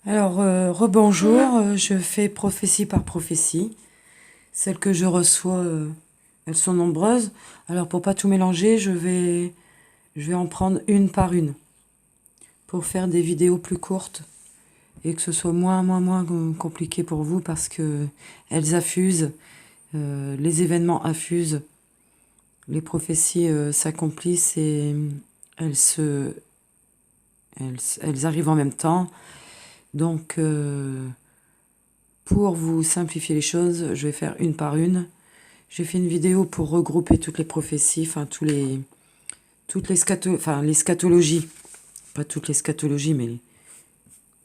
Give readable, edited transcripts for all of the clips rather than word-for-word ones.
Alors, rebonjour, je fais prophétie par prophétie. Celles que je reçois, elles sont nombreuses. Alors, pour pas tout mélanger, je vais en prendre une par une pour faire des vidéos plus courtes et que ce soit moins compliqué pour vous parce que elles affusent, les événements affusent, les prophéties s'accomplissent et elles se, elles arrivent en même temps. Donc, pour vous simplifier les choses, je vais faire une par une. J'ai fait une vidéo pour regrouper toutes les prophéties, enfin les scatologies, pas toutes les scatologies, mais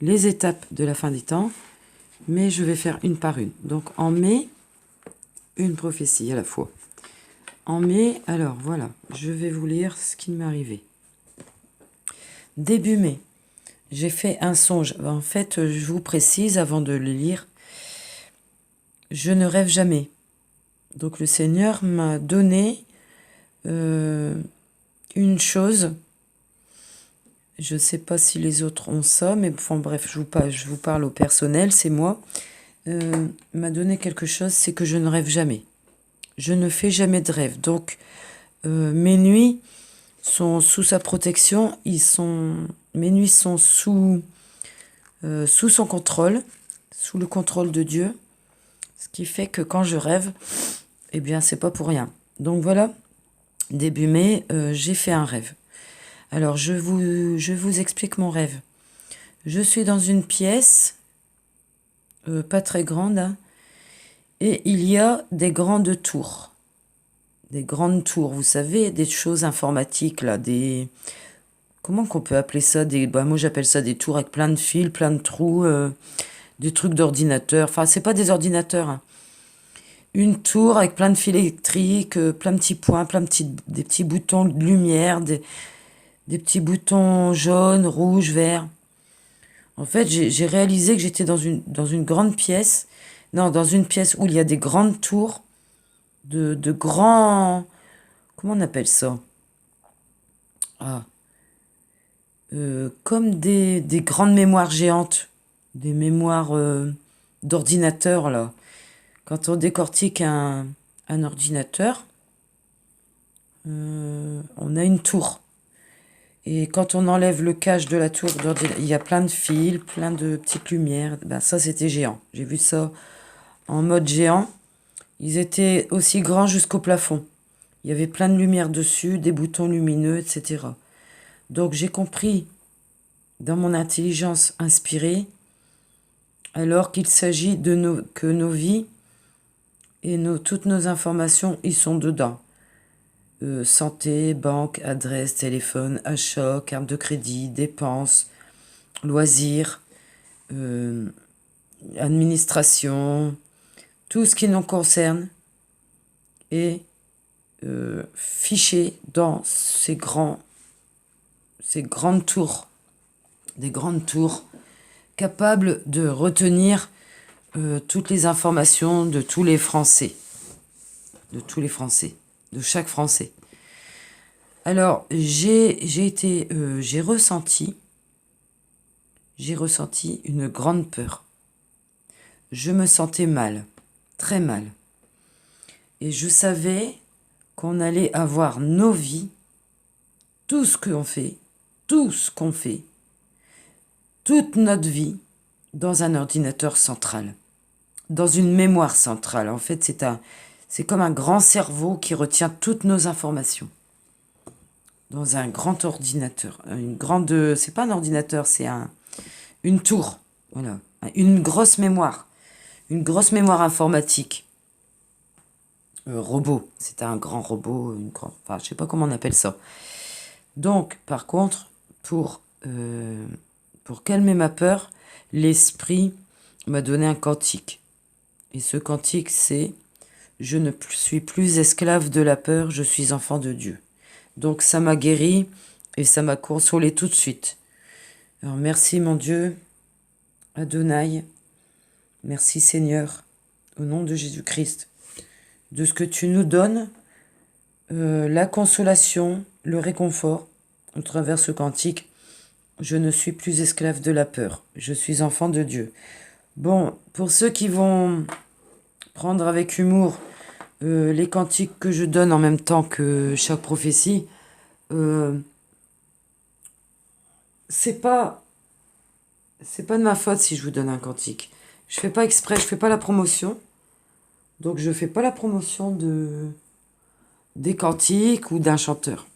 les étapes de la fin des temps. Mais je vais faire une par une. Donc en mai, une prophétie à la fois. En mai, alors voilà, je vais vous lire ce qui m'est arrivé. Début mai, j'ai fait un songe. En fait, je vous précise avant de le lire, je ne rêve jamais. Donc le Seigneur m'a donné une chose. Je ne sais pas si les autres ont ça, mais enfin bref, je vous parle au personnel, c'est moi. M'a donné quelque chose, c'est que je ne rêve jamais. Je ne fais jamais de rêve. Donc mes nuits sont sous sa protection. Mes nuits sont sous son contrôle, sous le contrôle de Dieu. Ce qui fait que quand je rêve, eh bien, c'est pas pour rien. Donc voilà, début mai, j'ai fait un rêve. Alors, je vous explique mon rêve. Je suis dans une pièce, pas très grande, hein, et il y a des grandes tours. Des grandes tours, vous savez, des choses informatiques, là, Comment qu'on peut appeler ça moi, j'appelle ça des tours avec plein de fils, plein de trous, des trucs d'ordinateur. Enfin, c'est pas des ordinateurs, hein. Une tour avec plein de fils électriques, plein de petits points, des petits boutons de lumière, des petits boutons jaunes, rouges, verts. En fait, j'ai réalisé que j'étais dans une grande pièce. Non, dans une pièce où il y a des grandes tours, de grands... Comment on appelle ça? Ah, comme des grandes mémoires géantes. Des mémoires d'ordinateur, là. Quand on décortique un ordinateur, on a une tour. Et quand on enlève le cache de la tour, il y a plein de fils, plein de petites lumières. Ben, ça, c'était géant. J'ai vu ça en mode géant. Ils étaient aussi grands jusqu'au plafond. Il y avait plein de lumière dessus, des boutons lumineux, etc. Donc j'ai compris, dans mon intelligence inspirée, alors qu'il s'agit que nos vies et toutes nos informations y sont dedans. Santé, banque, adresse, téléphone, achat, carte de crédit, dépenses, loisirs, administration, tout ce qui nous concerne est fiché dans ces grandes tours, des grandes tours capables de retenir toutes les informations de tous les Français, de chaque Français. Alors, j'ai ressenti une grande peur. Je me sentais mal, très mal. Et je savais qu'on allait avoir nos vies, tout ce qu'on fait, toute notre vie, dans un ordinateur central, dans une mémoire centrale. En fait, c'est comme un grand cerveau qui retient toutes nos informations. Dans un grand ordinateur. C'est pas un ordinateur, c'est une tour. Voilà. Une grosse mémoire informatique. Robot. C'était un grand robot, enfin, je sais pas comment on appelle ça. Donc, par contre, pour calmer ma peur, l'esprit m'a donné un cantique. Et ce cantique, c'est « Je ne suis plus esclave de la peur, je suis enfant de Dieu ». Donc ça m'a guéri et ça m'a consolé tout de suite. Alors merci mon Dieu, Adonai, merci Seigneur, au nom de Jésus-Christ, de ce que tu nous donnes, la consolation, le réconfort, au travers ce cantique, Je ne suis plus esclave de la peur. Je suis enfant de Dieu. Bon, pour ceux qui vont prendre avec humour les cantiques que je donne en même temps que chaque prophétie, euh, c'est pas de ma faute si je vous donne un cantique. Je fais pas exprès, je fais pas la promotion. Donc je fais pas la promotion des cantiques ou d'un chanteur.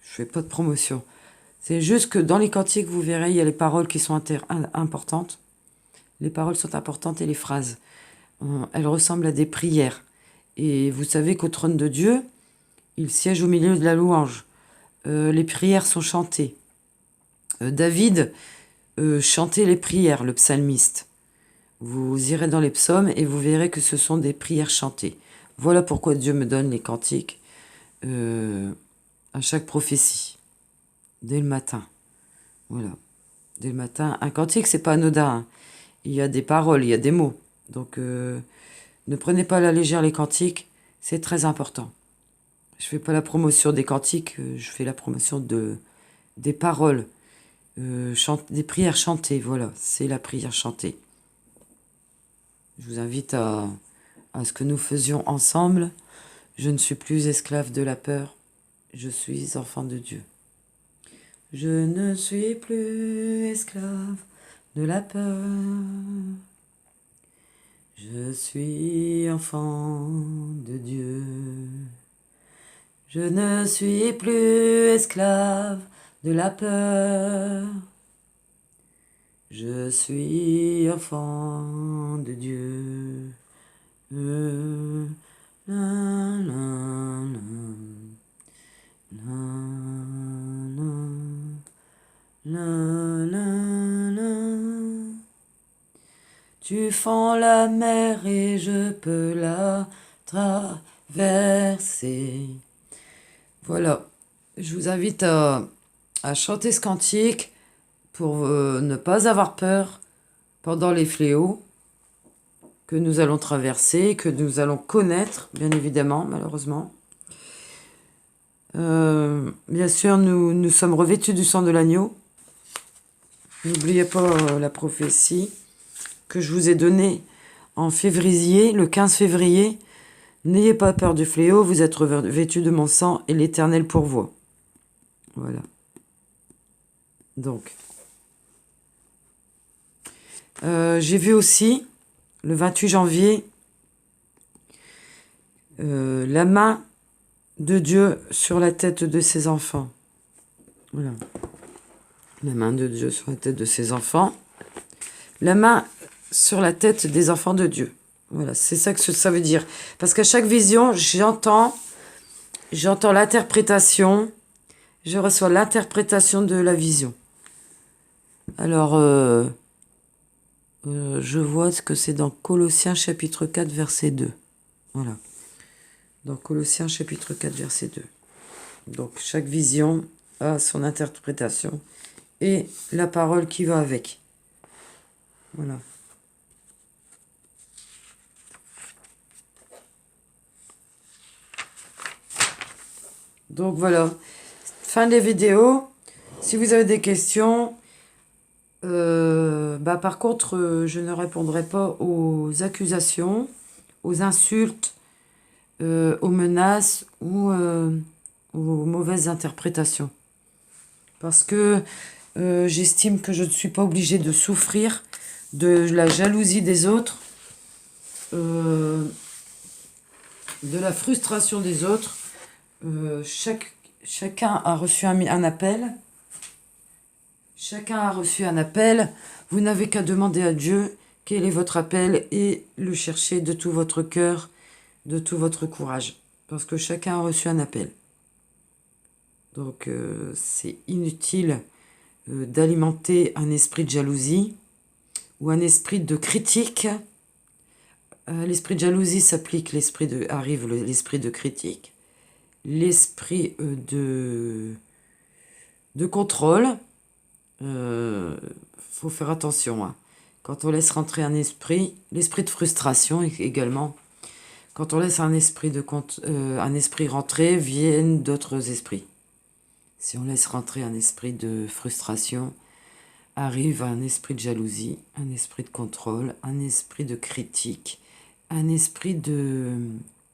Je fais pas de promotion. C'est juste que dans les cantiques, vous verrez, il y a les paroles qui sont importantes. Les paroles sont importantes et les phrases. Elles ressemblent à des prières. Et vous savez qu'au trône de Dieu, il siège au milieu de la louange. Les prières sont chantées. David chantait les prières, le psalmiste. Vous irez dans les psaumes et vous verrez que ce sont des prières chantées. Voilà pourquoi Dieu me donne les cantiques à chaque prophétie, dès le matin. Voilà, dès le matin. Un cantique, c'est pas anodin, hein. Il y a des paroles, il y a des mots. Donc, ne prenez pas à la légère les cantiques, c'est très important. Je fais pas la promotion des cantiques, je fais la promotion des paroles, des prières chantées. Voilà, c'est la prière chantée. Je vous invite à ce que nous faisions ensemble. Je ne suis plus esclave de la peur, je suis enfant de Dieu. Je ne suis plus esclave de la peur. Je suis enfant de Dieu. Je ne suis plus esclave de la peur. Je suis enfant de Dieu. La, la, la, la, la, la. Tu fends la mer et je peux la traverser. Voilà, je vous invite à chanter ce cantique pour ne pas avoir peur pendant les fléaux que nous allons traverser, que nous allons connaître, bien évidemment, malheureusement. Bien sûr, nous sommes revêtus du sang de l'agneau. N'oubliez pas la prophétie que je vous ai donnée en février, le 15 février. N'ayez pas peur du fléau, vous êtes revêtus de mon sang et l'Éternel pourvoit. Voilà. Donc. J'ai vu aussi, le 28 janvier, la main de Dieu sur la tête de ses enfants. Voilà. La main de Dieu sur la tête de ses enfants. La main sur la tête des enfants de Dieu. Voilà, c'est ça que ça veut dire. Parce qu'à chaque vision, j'entends l'interprétation, je reçois l'interprétation de la vision. Alors, je vois ce que c'est dans Colossiens chapitre 4, verset 2. Voilà. Dans Colossiens chapitre 4, verset 2. Donc, chaque vision a son interprétation et la parole qui va avec. Voilà. Donc voilà, fin des vidéos. Si vous avez des questions, par contre, je ne répondrai pas aux accusations, aux insultes, aux menaces ou aux mauvaises interprétations. Parce que j'estime que je ne suis pas obligée de souffrir de la jalousie des autres, de la frustration des autres. Chacun a reçu un appel. Chacun a reçu un appel. Vous n'avez qu'à demander à Dieu quel est votre appel et le chercher de tout votre cœur, de tout votre courage. Parce que chacun a reçu un appel. Donc c'est inutile d'alimenter un esprit de jalousie ou un esprit de critique. L'esprit de jalousie s'applique, arrive l'esprit de critique. L'esprit de contrôle, faut faire attention, hein. Quand on laisse rentrer l'esprit de frustration également, quand on laisse un esprit rentrer, viennent d'autres esprits. Si on laisse rentrer un esprit de frustration, arrive un esprit de jalousie, un esprit de contrôle, un esprit de critique, un esprit de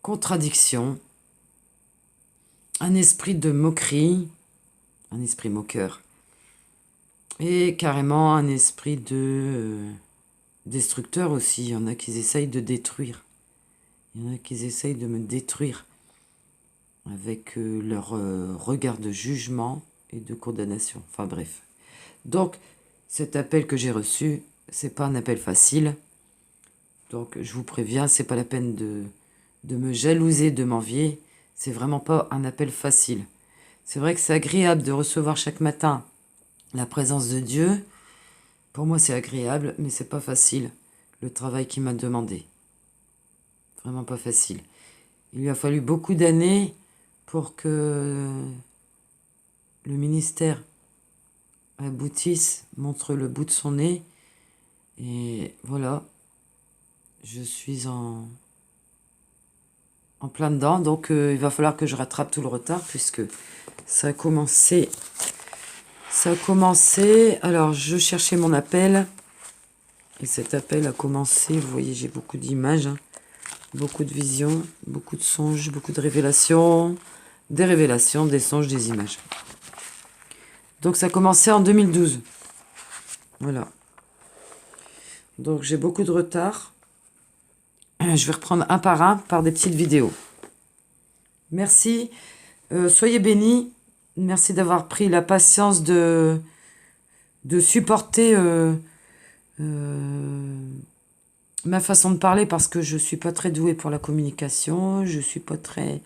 contradiction, un esprit de moquerie, un esprit moqueur, et carrément un esprit de destructeur aussi. Il y en a qui essayent de détruire. Il y en a qui essayent de me détruire avec leur regard de jugement et de condamnation. Enfin bref. Donc, cet appel que j'ai reçu, c'est pas un appel facile. Donc, je vous préviens, c'est pas la peine de me jalouser, de m'envier. C'est vraiment pas un appel facile. C'est vrai que c'est agréable de recevoir chaque matin la présence de Dieu. Pour moi, c'est agréable, mais c'est pas facile, le travail qu'il m'a demandé. Vraiment pas facile. Il lui a fallu beaucoup d'années pour que le ministère aboutisse, montre le bout de son nez. Et voilà, je suis en plein dedans. Donc, il va falloir que je rattrape tout le retard puisque ça a commencé. Alors, je cherchais mon appel. Et cet appel a commencé. Vous voyez, j'ai beaucoup d'images, hein, beaucoup de visions, beaucoup de songes, beaucoup de révélations. Des révélations, des songes, des images. Donc, ça a commencé en 2012. Voilà. Donc, j'ai beaucoup de retard. Je vais reprendre un par des petites vidéos. Merci. Soyez bénis. Merci d'avoir pris la patience de supporter ma façon de parler parce que je ne suis pas très douée pour la communication. Je ne suis pas très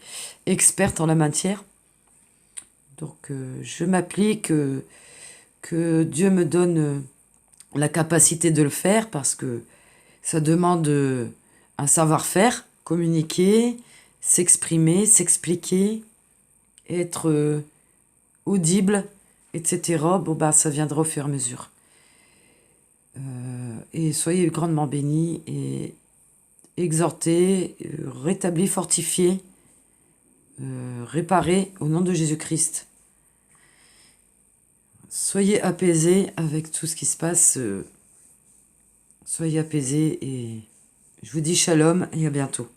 experte en la matière. Donc, je m'applique. Que Dieu me donne la capacité de le faire parce que ça demande un savoir-faire, communiquer, s'exprimer, s'expliquer, être audible, etc. Bon, bah, ça viendra au fur et à mesure. Et soyez grandement bénis et exhortés, rétablis, fortifiés, réparés au nom de Jésus-Christ. Soyez apaisés avec tout ce qui se passe. Soyez apaisés et je vous dis shalom et à bientôt.